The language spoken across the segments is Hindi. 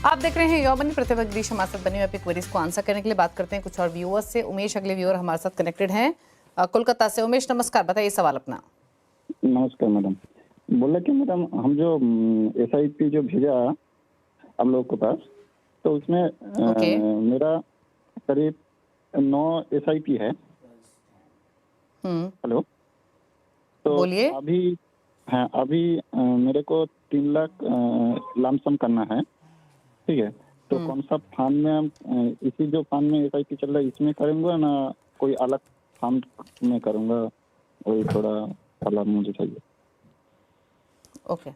आप देख रहे हैं यौमनी प्रतिभा गिरीश हमारे साथ बने हुए अपनी क्वेरीज को आंसर करने के लिए बात करते हैं कुछ और व्यूअर्स से। उमेश अगले व्यूअर हमारे साथ कनेक्टेड हैं कोलकाता से। उमेश नमस्कार, बताइए सवाल अपना। नमस्कार मैडम। बोला कि मैडम हम जो SIP जो भेजा हम लोग के पास, तो उसमें मेरा करीब 9 SIP है। हेलो, तो बोलिए। अभी मेरे को 3 लाख लमसम करना है, ठीक है। तो कौन सा फंड में हम इसी जो फंड में SIP चल रहा है इसमें करूँगा ना कोई अलग फंड में करूँगा? वही थोड़ा सलाह मुझे चाहिए। ओके,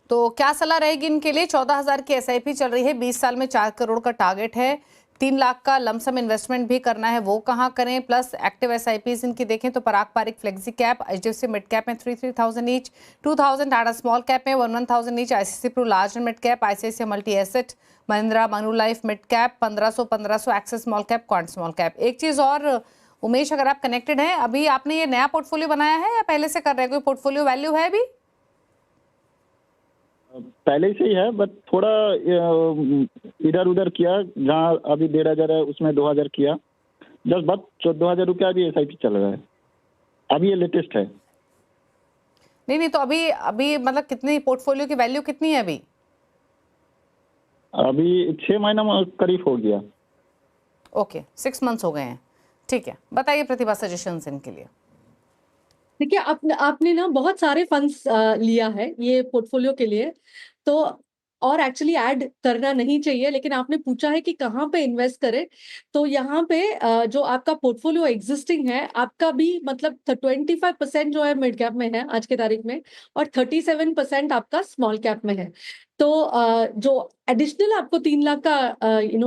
तो क्या सलाह रहेगी इनके लिए? 14,000 की SIP चल रही है, 20 साल में 4 करोड़ का टारगेट है, 3 लाख का लमसम इन्वेस्टमेंट भी करना है, वो कहाँ करें? प्लस एक्टिव SIPs इनकी देखें तो Parag Parikh flexi cap, HDFC mid cap में 3,000 ईच, 2,000 टाटा स्मॉल कैप में 1,000 each, ICICI Pru large and mid cap, ICICI multi asset, Mahindra Manulife mid cap 1500 Axis small cap, Quant small cap. एक चीज और उमेश, अगर आप कनेक्टेड हैं, अभी आपने ये नया पोर्टफोलियो बनाया है या पहले से कर रहे हैं? कोई पोर्टफोलियो वैल्यू है अभी? पहले से ही है, बट थोड़ा इधर उधर किया। जहाँ अभी 1,500 है उसमें 2,000 किया, जस्ट बस 14,000 रुपया अभी SIP चल रहा है। अभी ये लेटेस्ट है। नहीं, तो अभी मतलब कितनी पोर्टफोलियो की वैल्यू कितनी है अभी? अभी 6 महीना करीब हो गया। ओके, 6 मंथ्स हो गए हैं। ठीक है, बताइए प्रतिभा सजेशंस इनके लिए। देखिए, आपने ना बहुत सारे फंड्स लिया है ये पोर्टफोलियो के लिए, तो और एक्चुअली ऐड करना नहीं चाहिए, लेकिन आपने पूछा है कि कहाँ पे इन्वेस्ट करें। तो यहाँ पे जो आपका पोर्टफोलियो एग्जिस्टिंग है, आपका भी मतलब 25% जो है मिड कैप में है आज के तारीख में, और 37% आपका स्मॉल कैप में है। तो जो एडिशनल आपको 3 लाख का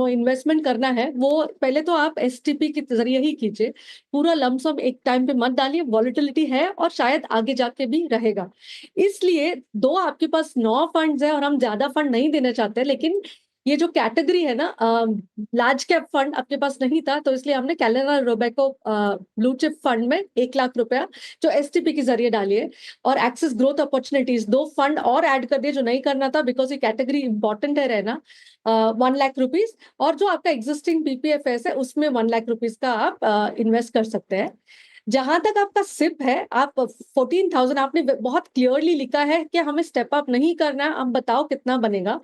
इन्वेस्टमेंट करना है, वो पहले तो आप STP के जरिए ही कीजिए। पूरा लमसम एक टाइम पे मत डालिए, वॉलेटिलिटी है और शायद आगे जाके भी रहेगा। इसलिए दो आपके पास 9 फंड्स है और हम ज्यादा फंड नहीं देना चाहते, लेकिन ये जो कैटेगरी है ना, लार्ज कैप फंड आपके पास नहीं था, तो इसलिए हमने calendar Robeco blue chip fund में 1 लाख रुपया जो STP के जरिए डालिए, और एक्सेस ग्रोथ अपॉर्चुनिटीज 2 फंड और ऐड कर दिए जो नहीं करना था, बिकॉज ये कैटेगरी इंपॉर्टेंट है रहना। 1 लाख रुपीज, और जो आपका एग्जिस्टिंग PPFS है उसमें 1 लाख रुपीज का आप इन्वेस्ट कर सकते हैं। जहां तक आपका सिप है, आप 14,000 आपने बहुत क्लियरली लिखा है कि हमें स्टेप अप नहीं करना है। अब बताओ कितना बनेगा?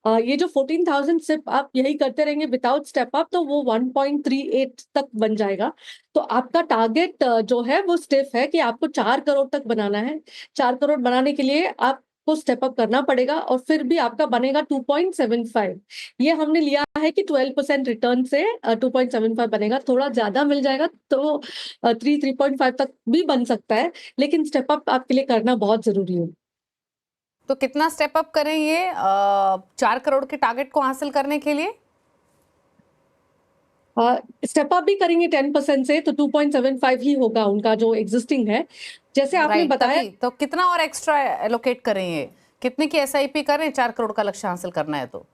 ये जो 14,000 सिप आप यही करते रहेंगे विदाउट स्टेप अप, तो वो 1.38 तक बन जाएगा। तो आपका टारगेट जो है वो स्टिफ है कि आपको 4 करोड़ तक बनाना है। 4 करोड़ बनाने के लिए आपको स्टेप अप करना पड़ेगा, और फिर भी आपका बनेगा 2.75। ये हमने लिया है कि 12% रिटर्न से 2.75 बनेगा। थोड़ा ज्यादा मिल जाएगा तो 3.5 तक भी बन सकता है, लेकिन स्टेप अप आपके लिए करना बहुत जरूरी है। तो कितना स्टेप अप करें ये 4 करोड़ के टारगेट को हासिल करने के लिए? स्टेप अप भी करेंगे 10% से, तो 2.75 ही होगा उनका जो एग्जिस्टिंग है, जैसे आपने बताया। तो कितना और एक्स्ट्रा एलोकेट करें? ये कितने की SIP करें 4 करोड़ का लक्ष्य हासिल करना है? तो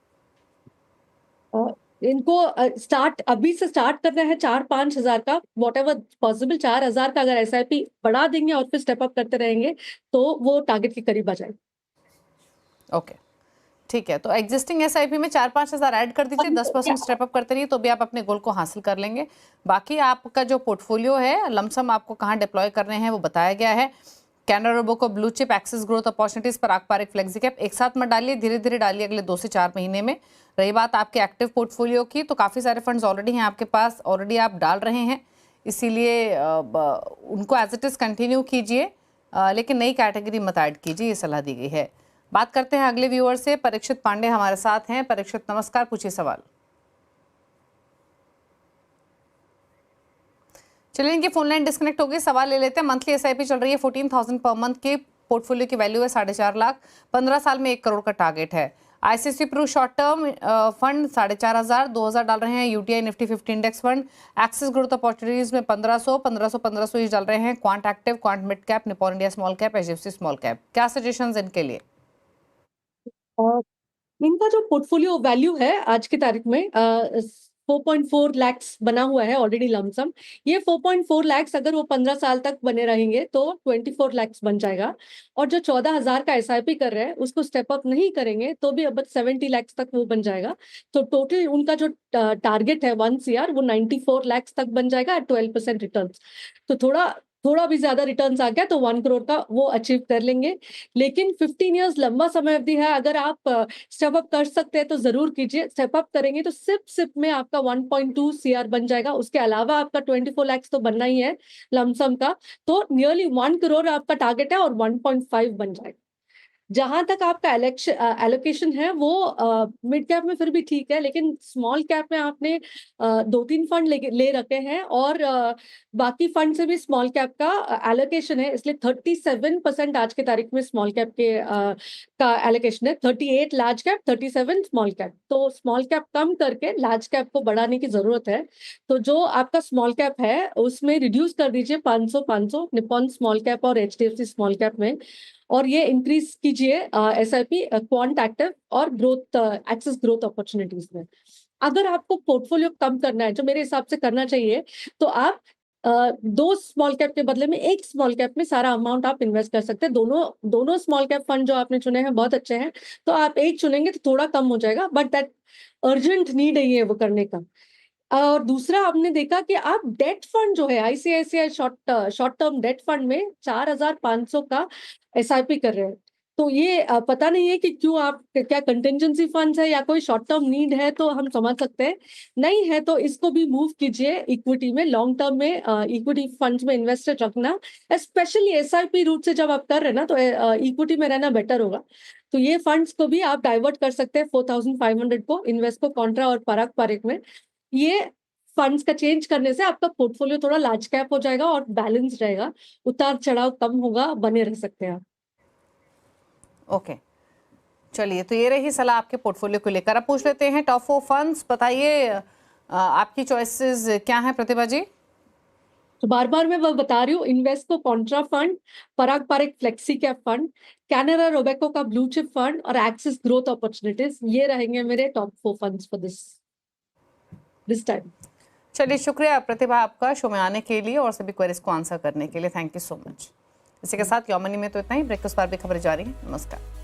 इनको अभी से स्टार्ट करना है 4-5 हजार का, वॉट एवर पॉसिबल। 4,000 का अगर SIP बढ़ा देंगे और फिर स्टेप अप करते रहेंगे तो वो टारगेट के करीब आ जाएगा। ओके, ठीक है। तो एग्जिस्टिंग SIP में 4-5 हजार ऐड कर दीजिए, 10% स्टेप अप करते रहिए, तो भी आप अपने गोल को हासिल कर लेंगे। बाकी आपका जो पोर्टफोलियो है, लमसम आपको कहाँ डिप्लॉय करने हैं वो बताया गया है। Canara Robeco blue chip, Axis growth opportunities, Parag Parikh flexi cap एक साथ मत डालिए, धीरे धीरे डालिए अगले 2 से 4 महीने में। रही बात आपके एक्टिव पोर्टफोलियो की, तो काफ़ी सारे फंड्स ऑलरेडी हैं आपके पास, ऑलरेडी आप डाल रहे हैं, इसीलिए उनको एज इट इज़ कंटिन्यू कीजिए, लेकिन नई कैटेगरी मत ऐड कीजिए, ये सलाह दी गई है। बात करते हैं अगले व्यूअर से। परीक्षित पांडे हमारे साथ हैं। परीक्षित नमस्कार, पूछिए सवाल। चलिए, इनकी फोन लाइन डिस्कनेक्ट हो गई, सवाल ले लेते हैं। मंथली SIP चल रही है 14,000 पर मंथ के, पोर्टफोलियो की वैल्यू है 4.5 लाख, 15 साल में 1 करोड़ का टारगेट है। ICICI Pru short term fund 4,500, 2,000 डाल रहे हैं। UTI Nifty 50 index fund, Axis growth opportunities में 1500 ही डाल रहे हैं। Quant active, Quant mid cap, Nippon India small cap, HDFC small cap. क्या सजेशंस इनके लिए? इनका जो पोर्टफोलियो वैल्यू है आज की तारीख में 4.4 लाख्स बना हुआ है ऑलरेडी लमसम। ये 4.4 लाख्स अगर वो 15 साल तक बने रहेंगे तो 24 लाख्स बन जाएगा। और जो 14,000 का SIP कर रहे हैं उसको स्टेप अप नहीं करेंगे तो भी अब 70 लाख्स तक वो बन जाएगा। तो टोटल उनका जो टारगेट है 1 CR वो 94 लाख्स तक बन जाएगा एट 12% रिटर्न। तो थोड़ा भी ज्यादा रिटर्न्स आ गया तो 1 करोड़ का वो अचीव कर लेंगे। लेकिन 15 इयर्स लंबा समय अवधि है, अगर आप स्टेप अप कर सकते हैं तो जरूर कीजिए। स्टेप अप करेंगे तो सिप में आपका 1.2 CR बन जाएगा। उसके अलावा आपका 24 लाख्स तो बनना ही है लमसम का, तो नियरली 1 करोड़ आपका टारगेट है और 1.5 बन जाएगा। जहां तक आपका एलोकेशन है वो मिड कैप में फिर भी ठीक है, लेकिन स्मॉल कैप में आपने 2-3 फंड ले रखे हैं और बाकी फंड से भी स्मॉल कैप का एलोकेशन है, इसलिए 37% आज के तारीख में स्मॉल कैप के का एलोकेशन है। 38 लार्ज कैप, 37 स्मॉल कैप। तो स्मॉल कैप कम करके लार्ज कैप को बढ़ाने की जरूरत है। तो जो आपका स्मॉल कैप है उसमें रिड्यूस कर दीजिए 500 निप्पॉन स्मॉल कैप और HDFC स्मॉल कैप में, और ये इंक्रीज कीजिए SIP क्वांट एक्टिव और ग्रोथ एक्सेस ग्रोथ अपॉर्चुनिटीज में। अगर आपको पोर्टफोलियो कम करना है, जो मेरे हिसाब से करना चाहिए, तो आप 2 स्मॉल कैप के बदले में 1 स्मॉल कैप में सारा अमाउंट आप इन्वेस्ट कर सकते हैं। दोनों स्मॉल कैप फंड जो आपने चुने हैं बहुत अच्छे हैं, तो आप एक चुनेंगे तो थोड़ा कम हो जाएगा, बट दैट अर्जेंट नीड नहीं है वो करने का। और दूसरा आपने देखा कि आप डेट फंड जो है ICICI short term debt fund में 4,500 का SIP कर रहे हैं। तो ये पता नहीं है कि क्यों, आप क्या कंटिजेंसी फंड्स है या कोई शॉर्ट टर्म नीड है, तो हम समझ सकते हैं। नहीं है तो इसको भी मूव कीजिए इक्विटी में, लॉन्ग टर्म में इक्विटी फंड्स में इन्वेस्टेड रखना, स्पेशली SIP रूट से जब आप कर रहे हैं ना तो इक्विटी में रहना बेटर होगा। तो ये फंड्स को भी आप डाइवर्ट कर सकते हैं 4,500 को इन्वेस्को कॉन्ट्रा और पराग पारिक में। ये फंड्स का चेंज करने से आपका पोर्टफोलियो थोड़ा लार्ज कैप हो जाएगा और बैलेंस रहेगा, उतार चढ़ाव कम होगा, बने रह सकते हैं आप। ओके, चलिए, तो ये रही सलाह आपके पोर्टफोलियो को लेकर। अब पूछ लेते हैं टॉप 4 फंड्स। बताइए आपकी चॉइसेस क्या हैं प्रतिभा जी? तो बार मैं वो बता रही हूँ, Invesco contra fund, Parag Parikh flexi cap fund, Canara Robeco का ब्लू चिप फंड और एक्सिस ग्रोथ अपॉर्चुनिटीज, ये रहेंगे मेरे top 4 funds for this time. चलिए, शुक्रिया प्रतिभा आपका शो में आने के लिए और सभी क्वेरीज को आंसर करने के लिए। Thank you so much. इसी के साथ योर मनी में तो इतना ही। ब्रेकफास्ट पर भी खबरें जारी हैं। नमस्कार।